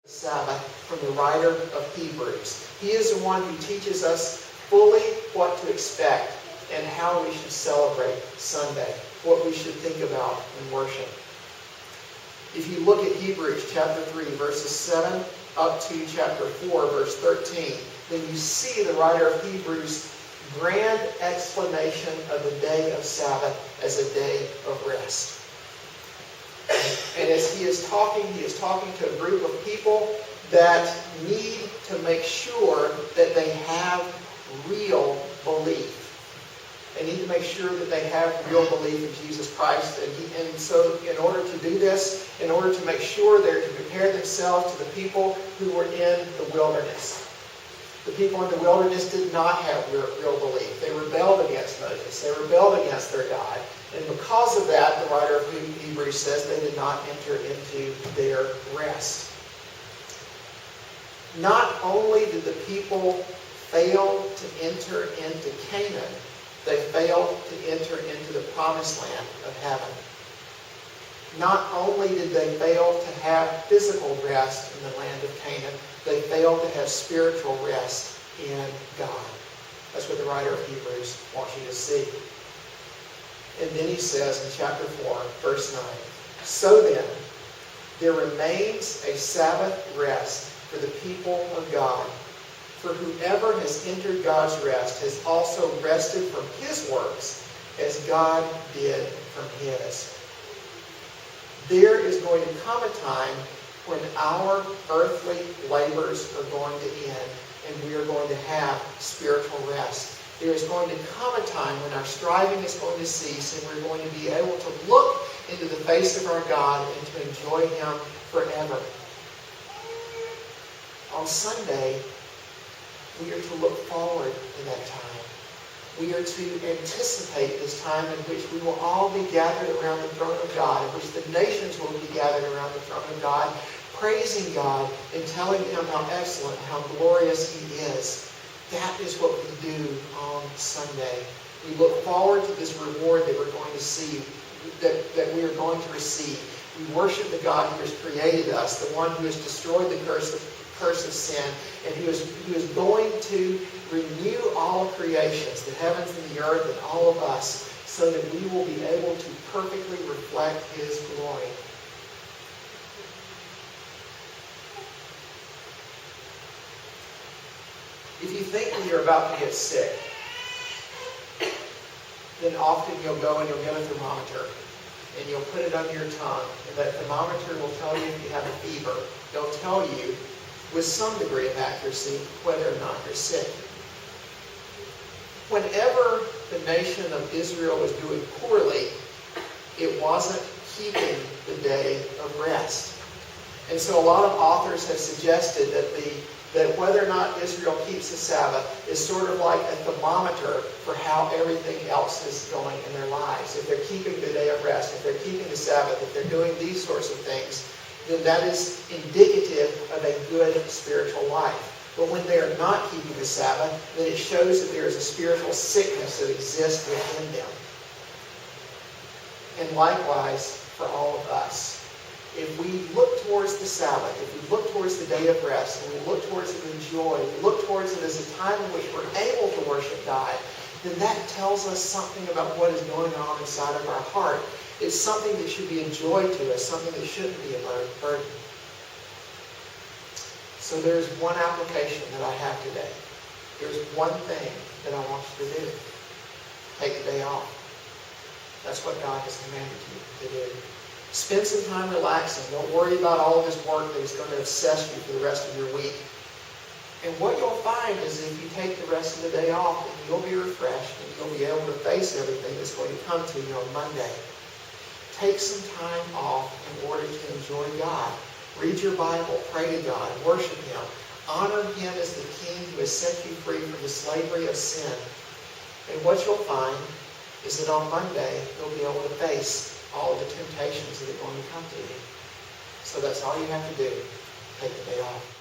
Sabbath from the writer of Hebrews. He is the one who teaches us fully what to expect and how we should celebrate Sunday, what we should think about in worship. If you look at Hebrews chapter 3, verses 7 up to chapter 4, verse 13, then you see the writer of Hebrews' grand explanation of the day of Sabbath as a day of rest. And as he is talking to a group of people that need to make sure that they have real belief. They need to make sure that they have real belief in Jesus Christ. And so in order to do this, in order to make sure they're to compare themselves to the people who were in the wilderness. The people in the wilderness did not have real belief. They rebelled against Moses. They rebelled against their God. And because of that, the writer of Hebrews says they did not enter into their rest. Not only did the people fail to enter into Canaan, they failed to enter into the promised land of heaven. Not only did they fail to have physical rest in the land of Canaan, they failed to have spiritual rest in God. That's what the writer of Hebrews wants you to see. And then he says in chapter 4, verse 9, "So then, there remains a Sabbath rest for the people of God. For whoever has entered God's rest has also rested from his works, as God did from his." There is going to come a time when our earthly labors are going to end and we are going to have spiritual rest. There is going to come a time when our striving is going to cease and we're going to be able to look into the face of our God and to enjoy Him forever. On Sunday, we are to look forward to that time. We are to anticipate this time in which we will all be gathered around the throne of God, in which the nations will be gathered around the throne of God, praising God and telling Him how excellent, how glorious He is. That is what we do on Sunday. We look forward to this reward that we're going to see, that we are going to receive. We worship the God who has created us, the one who has destroyed the curse of sin, and who is going to renew all creations, the heavens and the earth and all of us, so that we will be able to perfectly reflect His glory. If you think that you're about to get sick, then often you'll go and you'll get a thermometer and you'll put it under your tongue, and that thermometer will tell you if you have a fever. It'll tell you with some degree of accuracy whether or not you're sick. Whenever the nation of Israel was doing poorly, it wasn't keeping the day of rest. And so a lot of authors have suggested that whether or not Israel keeps the Sabbath is sort of like a thermometer for how everything else is going in their lives. If they're keeping the day of rest, if they're keeping the Sabbath, if they're doing these sorts of things, then that is indicative of a good spiritual life. But when they are not keeping the Sabbath, then it shows that there is a spiritual sickness that exists within them. And likewise for all of us. If we look towards the Sabbath, if we look towards the day of rest, and we look towards it with joy, we look towards it as a time in which we're able to worship God, then that tells us something about what is going on inside of our heart. It's something that should be a joy to us, something that shouldn't be a burden. So there's one application that I have today. There's one thing that I want you to do. Take the day off. That's what God has commanded you to do. Spend some time relaxing. Don't worry about all of this work that is going to obsess you for the rest of your week. And what you'll find is if you take the rest of the day off, then you'll be refreshed and you'll be able to face everything that's going to come to you on Monday. Take some time off in order to enjoy God. Read your Bible, pray to God, worship Him. Honor Him as the King who has set you free from the slavery of sin. And what you'll find is that on Monday, you'll be able to face all of the temptations that are going to come to you. So that's all you have to do. Take the day off.